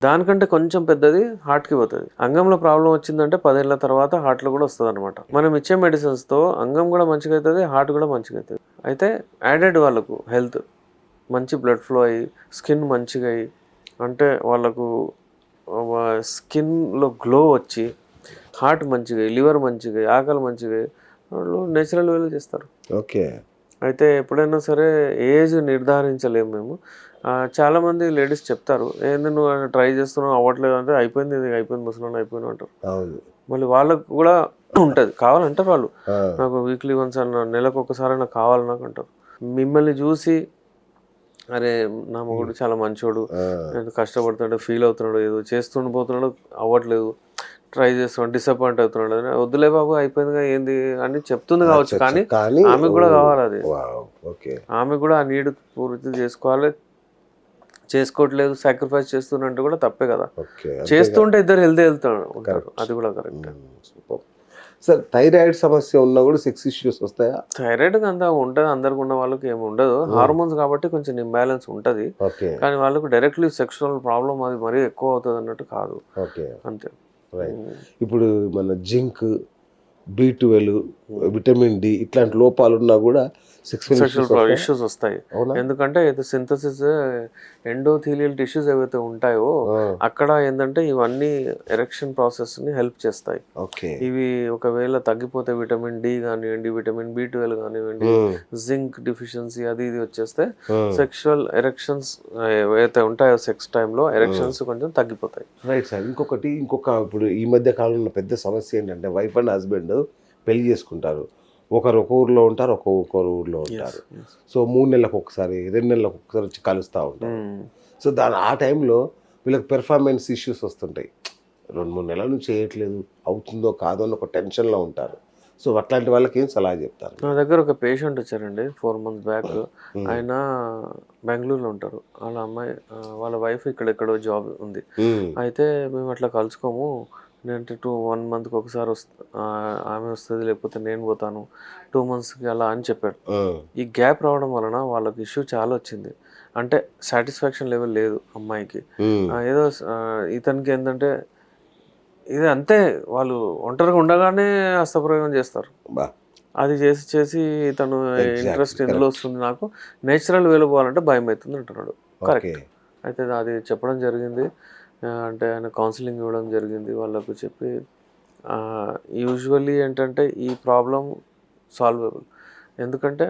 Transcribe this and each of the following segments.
దానికంటే కొంచెం పెద్దది హార్ట్‌కి పోతది. అంగంలో ప్రాబ్లమ్ వచ్చిందంటే 10 ఏళ్ల తర్వాత హార్ట్‌లో కూడా వస్తదనమాట. మనం ఇచ్చే మెడిసిన్స్‌తో అంగం కూడా మంచిగయితది, హార్ట్ కూడా మంచిగయితది. అయితే యాడెడ్ వాళ్ళకు హెల్త్ మంచి బ్లడ్ ఫ్లో అయ్యి, స్కిన్ మంచిగా అయ్యి, అంటే వాళ్ళకు స్కిన్‌లో గ్లో వచ్చి, హార్ట్ మంచిగా అయ్యి, లివర్ మంచిగా అయ్యి, ఆకలి మంచిగా అయ్యి వాళ్ళు నేచురల్ వేలో చేస్తారు. ఓకే. అయితే ఎప్పుడైనా సరే ఏజ్ నిర్ధారించలేము మేము. చాలామంది లేడీస్ చెప్తారు, "ఏంది నువ్వు ట్రై చేస్తున్నావు అవ్వట్లేదు" అంటే, "అయిపోయింది ఇది అయిపోయింది ముసలోడిని అయిపోయాను" అంటారు. అవును. మళ్ళీ వాళ్ళకు కూడా ఉంటది. కావాలంటారు వాళ్ళు. ఆ! నాకు వీక్లీ వన్స్ అన్న నెలకొకసారన్నా కావాలి నాకు అంటారు. మిమ్మల్ని చూసి అరే! నా మొగుడు చాలా మంచోడు, ఆ! ఎంత కష్టపడుతున్నాడు, ఫీల్ అవుతున్నాడు, ఏదో చేస్తుండు పోతున్నాడు అవ్వట్లేదు, ట్రై చేస్తున్నాడు, డిసప్పాయింట్ అవుతున్నాడు అని, వద్దులే బాబు అయిపోయిందిగా ఏంది అని చెప్తుంది కావచ్చు. అచ్చచ్చ! కానీ కానీ ఆమెకు కూడా కావాలది. వావ్! ఓకే. ఆమెకు కూడా ఆ నీడ్ పూర్తి చేసుకోవాలి. చేసుకోవట్లేదు, సాక్రిఫైస్ చేస్తున్నంటే కూడా తప్పే కదా! ఓకే. చేస్తుంటే ఇద్దరు హెల్తీ ఉంటారు. అది కూడా కరెక్టే. సూపర్. సార్ థైరాయిడ్ సమస్య ఉన్నా కూడా సెక్స్ ఇష్యూస్ వస్తాయా? థైరాయిడ్ అంతా ఉంటది. అందరికి ఉన్న వాళ్ళకి ఏమి ఉండదు. హార్మోన్స్ కాబట్టి కొంచెం ఇంబాలెన్స్ ఉంటది. ఓకే. కానీ వాళ్ళకు డైరెక్ట్‌లీ సెక్షువల్ ప్రాబ్లమ్ అది మరీ ఎక్కువ అవుతది అన్నట్టు కాదు. ఓకే. అంతే. రైట్. ఇప్పుడు మన జింక్, B12, విటమిన్ డి ఇట్లాంటి లోపాలున్నా కూడా సెక్సువల్ ఇష్యూస్ వస్తాయి. అవునా? ఎందుకంటే ఇది సింథసిస్ ఎండోథీలియల్ టిష్యూస్ ఏవైతే ఉంటాయో అక్కడ ఏందంటే ఇవన్నీ ఎరెక్షన్ ప్రాసెస్‌ని హెల్ప్ చేస్తాయి. ఓకే. ఇవి ఒకవేళ తగ్గిపోతే విటమిన్ డి గానివ్వండి, విటమిన్ B12 గానివ్వండి, జింక్ డెఫిషియన్సీ అది ఇది వచ్చేస్తే సెక్షువల్ ఎరెక్షన్స్ ఏవైతే ఉంటాయో సెక్స్ టైంలో ఎరెక్షన్స్ కొంచెం తగ్గిపోతాయి. Right sir. ఇప్పుడు ఈ మధ్య కాలంలో పెద్ద సమస్య ఏంటంటే వైఫ్ అండ్ హస్బెండ్ పెళ్లి చేసుకుంటారు. ఒకరు ఒక ఊర్లో ఉంటారు, ఒకరు ఊర్లో ఉంటారు. సో 3 నెలలకు ఒకసారి, 2 నెలలకు ఒకసారి వచ్చి కలుస్తూ ఉంటారు. సో ఆ టైంలో వీళ్ళకి పెర్ఫార్మెన్స్ ఇష్యూస్ వస్తుంటాయి. 2-3 నెలల నుంచి చేయట్లేదు, అవుతుందో కాదో అని ఒక టెన్షన్లో ఉంటారు. సో అట్లాంటి వాళ్ళకి ఏం సలహా చెప్తారు? నా దగ్గర ఒక పేషెంట్ వచ్చారండి 4 months బ్యాక్. ఆయన బెంగళూరులో ఉంటారు. వాళ్ళ అమ్మాయి వాళ్ళ వైఫ్ ఇక్కడెక్కడో జాబ్ ఉంది. అయితే మేము అట్లా కలుసుకోము. నేనంటే 1 monthకి ఒకసారి ఆమె వస్తుంది, లేకపోతే నేను పోతాను 2 monthsకి అలా అని చెప్పాడు. ఈ గ్యాప్ రావడం వలన వాళ్ళకి ఇష్యూ చాలా వచ్చింది. అంటే సాటిస్ఫాక్షన్ లెవెల్ లేదు అమ్మాయికి. ఏదో ఇతనికి ఏంటంటే ఇది అంతే, వాళ్ళు ఒంటరిగా ఉండగానే హస్తప్రయోగం చేస్తారు. అది చేసి చేసి తను ఇంట్రెస్ట్ ఎందులో వస్తుంది, నాకు నేచురల్ వేలో పోవాలంటే భయం అవుతుంది అంటున్నాడు. కరెక్ట్. అయితే అది చెప్పడం జరిగింది. అంటే ఆయన కౌన్సిలింగ్ ఇవ్వడం జరిగింది. వాళ్ళకు చెప్పి యూజువల్లీ ఏంటంటే ఈ ప్రాబ్లం సాల్వబుల్. ఎందుకంటే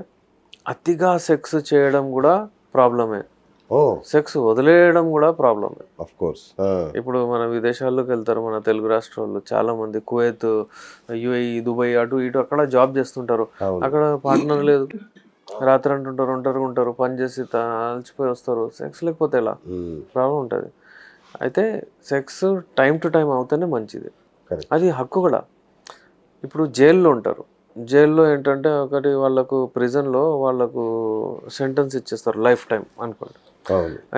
అతిగా సెక్స్ చేయడం కూడా ప్రాబ్లమే, సెక్స్ వదిలేయడం కూడా ప్రాబ్లమే. Of course. ఇప్పుడు మన విదేశాల్లోకి వెళ్తారు మన తెలుగు రాష్ట్రాల్లో చాలా మంది, కువైత్, యుఏఈ, దుబాయ్ అటు ఇటు అక్కడ జాబ్ చేస్తుంటారు. అక్కడ పార్ట్నర్ లేదు, రాత్రి అంటుంటారు, ఒంటరిగా ఉంటారు, పని చేసి అలసిపోయి వస్తారు. సెక్స్ లేకపోతే ఎలా ప్రాబ్లం ఉంటుంది. అయితే సెక్స్ టైం టు టైం అవుతేనే మంచిది. అది హక్కు కూడా. ఇప్పుడు జైల్లో ఉంటారు. జైల్లో ఏంటంటే ఒకటి వాళ్ళకు ప్రిజన్లో వాళ్ళకు సెంటెన్స్ ఇచ్చేస్తారు లైఫ్ టైం అనుకోండి.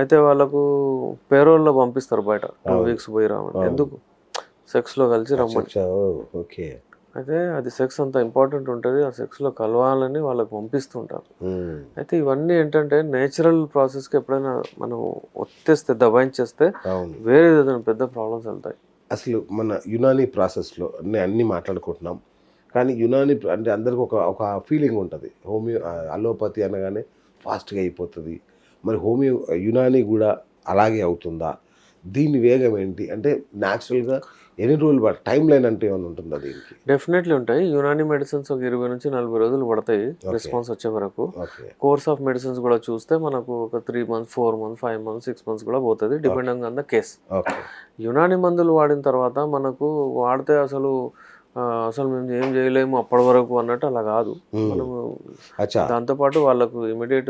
అయితే వాళ్ళకు పేరోల్లో పంపిస్తారు బయట 2 weeks పోయి రామని. ఎందుకు? సెక్స్లో కలిసి రమ్మని. అయితే అది సెక్స్ అంత ఇంపార్టెంట్ ఉంటుంది, ఆ సెక్స్లో కలవాలని వాళ్ళకి పంపిస్తుంటారు. అయితే ఇవన్నీ ఏంటంటే నేచురల్ ప్రాసెస్కి ఎప్పుడైనా మనం ఒత్తేస్తే, దబాయించేస్తే వేరే ఏదైనా పెద్ద ప్రాబ్లమ్స్ వెళ్తాయి. అసలు మన యునానీ ప్రాసెస్లో అన్నీ మాట్లాడుకుంటున్నాం, కానీ యునానీ అంటే అందరికి ఒక ఫీలింగ్ ఉంటుంది. అలోపతి అనగానే ఫాస్ట్గా అయిపోతుంది. మరి యునానీ కూడా అలాగే అవుతుందా? దీని వేగం ఏంటి? అంటే న్యాచురల్గా ఎన్ని రోజులు టైం లైన్ అంటే ఏమైనా ఉంటుందా దీనికి? డెఫినెట్లీ ఉంటాయి. యునానీ మెడిసిన్స్ ఒక 20 నుంచి 40 రోజులు పడతాయి రెస్పాన్స్ వచ్చే వరకు. కోర్స్ ఆఫ్ మెడిసిన్స్ కూడా చూస్తే మనకు ఒక 3 months, 4 months, 5 months, 6 months కూడా పోతుంది, depending on the case. Unani మందులు వాడిన తర్వాత మనకు వాడితే అసలు మేము ఏం చేయలేము అప్పటి వరకు అన్నట్టు అలా కాదు. మనము దాంతోపాటు వాళ్ళకు ఇమీడియట్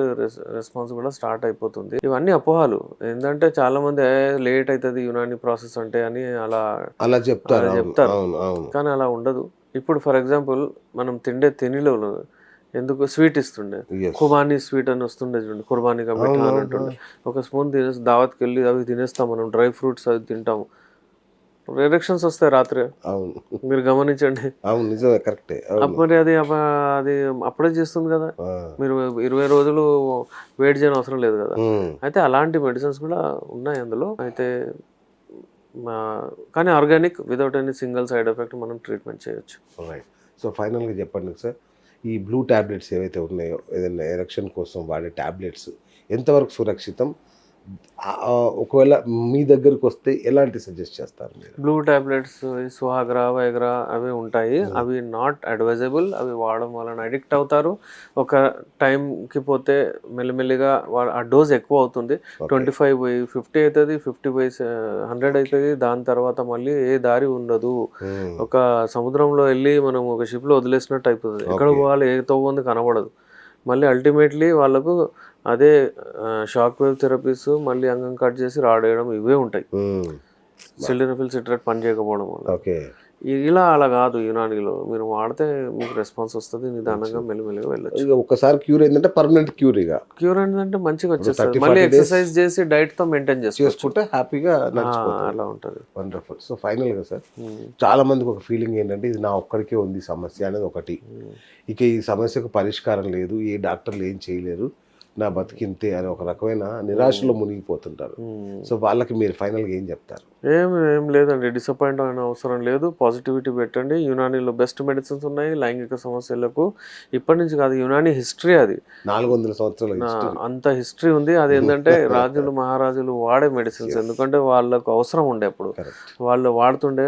రెస్పాన్స్ కూడా స్టార్ట్ అయిపోతుంది. ఇవన్నీ అపోహలు. ఏంటంటే చాలా మంది లేట్ అవుతుంది యునానీ ప్రాసెస్ అంటే అని అలా చెప్తారు. కానీ అలా ఉండదు. ఇప్పుడు ఫర్ ఎగ్జాంపుల్ మనం తిండిలో ఎందుకు స్వీట్ ఇస్తుండే, ఖుబానీ స్వీట్ అని వస్తుండే చూడండి, ఖుర్బానీ కా మిఠా అని అంటుండే. ఒక స్పూన్ తినేసి దావత్కి వెళ్ళి అవి తినేస్తాం మనం, డ్రై ఫ్రూట్స్ అవి తింటాము, ఎరెక్షన్స్ వస్తాయి రాత్రి. మీరు గమనించండి. మరి అది అప్పుడే చేస్తుంది కదా, మీరు 20 రోజులు వెయిట్ చేయని అవసరం లేదు కదా. అయితే అలాంటి మెడిసిన్స్ కూడా ఉన్నాయి అందులో. అయితే కానీ organic without any single side effect మనం ట్రీట్మెంట్ చేయొచ్చు. రైట్. సో ఫైనల్గా చెప్పండి సార్, ఈ బ్లూ ట్యాబ్లెట్స్ ఏవైతే ఉన్నాయో ఏదైనా ఎరెక్షన్ కోసం వాడే ట్యాబ్లెట్స్ ఎంతవరకు సురక్షితం? ఒకవేళ మీ దగ్గరికి వస్తే ఎలాంటి సజెస్ట్ చేస్తారు మీరు? బ్లూ టాబ్లెట్స్ సుహాగ్రా వైగ్రా అవి ఉంటాయి, అవి నాట్ అడ్వైజబుల్. అవి వాడడం వలన అడిక్ట్ అవుతారు. ఒక టైంకి పోతే మెల్లిమెల్లిగా ఆ డోస్ ఎక్కువ అవుతుంది. 25 పోయి 50 అవుతుంది, 50 పోయి 100 అవుతుంది. దాని తర్వాత మళ్ళీ ఏ దారి ఉండదు. ఒక సముద్రంలో వెళ్ళి మనం ఒక షిప్లో వదిలేసినట్టు అయిపోతుంది. ఎక్కడ పోవాలి, ఏ తవ్వుంది కనబడదు. మళ్ళీ అల్టిమేట్లీ వాళ్ళకు అదే షాక్ వేవ్ థెరపీస్, మళ్ళీ అంగం కట్ చేసి రాడేయడం ఇవే ఉంటాయి. సిల్డెనఫిల్ సిట్రేట్ పని చేయకపోవడం వల్ల. ఇలా అలా కాదు, యునానీలో మీరు వాడితే మీకు రెస్పాన్స్ వస్తుంది, నిదానంగా మెల్లిమెల్లిగా వెళ్ళచ్చు. ఒకసారి క్యూర్ ఏంటంటే పర్మనెంట్ క్యూర్. క్యూర్ ఏంటంటే మంచిగా వచ్చేస్తుంది. మళ్ళీ ఎక్సర్సైజ్ చేసి డైట్ తో మెయింటైన్ చేసుకుంటే హ్యాపీగా అలా ఉంటుంది. వండర్ఫుల్. సో ఫైనల్ గా సార్, చాలా మందికి ఒక ఫీలింగ్ ఏంటంటే ఇది నా ఒక్కడికే ఉంది సమస్య అనేది ఒకటి. ఇక ఈ సమస్యకు పరిష్కారం లేదు, ఏ డాక్టర్లు ఏం చేయలేరు, నా బతికింతే అని ఒక రకమైన నిరాశలో మునిగిపోతుంటారు. సో వాళ్ళకి మీరు ఫైనల్గా ఏం చెప్తారు? ఏం లేదండి, డిసప్పాయింట్ అయిన అవసరం లేదు. పాజిటివిటీ పెట్టండి. యునానీలో బెస్ట్ మెడిసిన్స్ ఉన్నాయి లైంగిక సమస్యలకు. ఇప్పటి నుంచి కాదు, యునానీ హిస్టరీ అది 400 సంవత్సరాల అంత హిస్టరీ ఉంది. అది ఏంటంటే రాజులు మహారాజులు వాడే మెడిసిన్స్, ఎందుకంటే వాళ్ళకు అవసరం ఉండే అప్పుడు వాళ్ళు వాడుతుండే.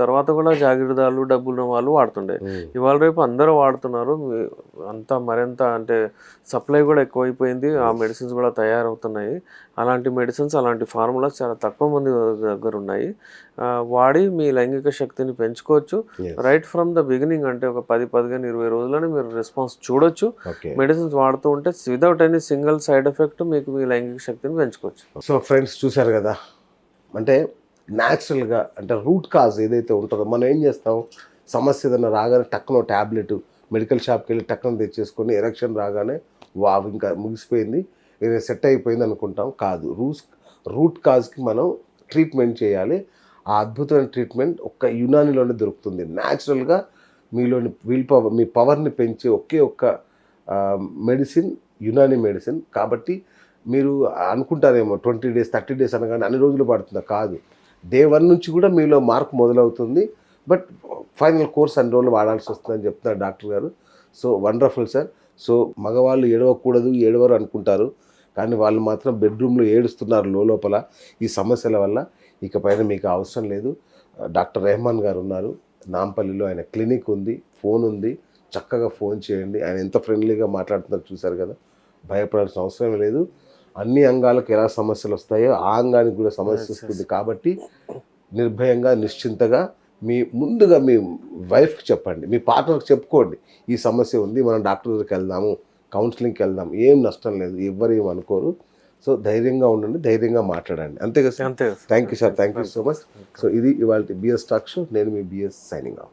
తర్వాత కూడా జాగీర్దారులు డబ్బులు వాళ్ళు వాడుతుండే. ఇవాళ రేపు అందరూ వాడుతున్నారు. అంతా మరింత అంటే సప్లై కూడా ఎక్కువైపోయింది, ఆ మెడిసిన్స్ కూడా తయారవుతున్నాయి. అలాంటి మెడిసిన్స్, అలాంటి ఫార్ములాస్ చాలా తక్కువ మంది దగ్గర ఉన్నాయి. వాడి మీ లైంగిక శక్తిని పెంచుకోవచ్చు. రైట్ ఫ్రమ్ ద బిగినింగ్, అంటే ఒక 10, 15, 20 రోజులని మీరు రెస్పాన్స్ చూడొచ్చు. మెడిసిన్స్ వాడుతూ ఉంటే without any single side effect మీకు మీ లైంగిక శక్తిని పెంచుకోవచ్చు. సో ఫ్రెండ్స్ చూసారు కదా, అంటే న్యాచురల్గా అంటే రూట్ కాజ్ ఏదైతే ఉంటుందో, మనం ఏం చేస్తాం, సమస్య ఏదైనా రాగానే టక్కున ట్యాబ్లెట్ మెడికల్ షాప్కి వెళ్ళి టక్కున తెచ్చేసుకొని ఎరెక్షన్ రాగానే ఇంకా ముగిసిపోయింది, సెట్ అయిపోయింది అనుకుంటాం. కాదు, రూట్ కాజ్కి మనం ట్రీట్మెంట్ చేయాలి. ఆ అద్భుతమైన ట్రీట్మెంట్ ఒక్క యునానీలోనే దొరుకుతుంది. న్యాచురల్గా మీలోని మీ పవర్ని పెంచే ఒకే ఒక్క మెడిసిన్ యునానీ మెడిసిన్. కాబట్టి మీరు అనుకుంటారేమో 20 days 30 days అనగానే అన్ని రోజులు పడుతుందా? కాదు, డే 1 నుంచి కూడా మీలో మార్పు మొదలవుతుంది. బట్ ఫైనల్ కోర్స్ అన్ని రోజులు వాడాల్సి వస్తుందని చెప్తున్నారు డాక్టర్ గారు. So wonderful sir. సో మగవాళ్ళు ఏడవకూడదు, ఏడవరు అనుకుంటారు, కానీ వాళ్ళు మాత్రం బెడ్రూమ్లో ఏడుస్తున్నారు లోపల ఈ సమస్యల వల్ల. ఇకపైన మీకు అవసరం లేదు. డాక్టర్ రెహమాన్ గారు ఉన్నారు నాంపల్లిలో, ఆయన క్లినిక్ ఉంది, ఫోన్ ఉంది, చక్కగా ఫోన్ చేయండి. ఆయన ఎంత ఫ్రెండ్లీగా మాట్లాడుతున్నారు చూశారు కదా. భయపడాల్సిన అవసరం లేదు. అన్ని అంగాలకు ఎలా సమస్యలు వస్తాయో ఆ అంగానికి కూడా సమస్య వస్తుంది. కాబట్టి నిర్భయంగా నిశ్చింతగా ముందుగా మీ వైఫ్కి చెప్పండి, మీ పార్ట్నర్కి చెప్పుకోండి, ఈ సమస్య ఉంది, మనం డాక్టర్ దగ్గరికి వెళ్దాము, కౌన్సిలింగ్కి వెళ్దాం, ఏం నష్టం లేదు, ఎవ్వరు ఏం అనుకోరు. సో ధైర్యంగా ఉండండి, ధైర్యంగా మాట్లాడండి. అంతే కదా sir? Thank you sir, thank you so much. So ఇది ఇవాళ బిఎస్ టాక్ షో. నేను మీ బిఎస్ సైనింగ్ ఆఫ్.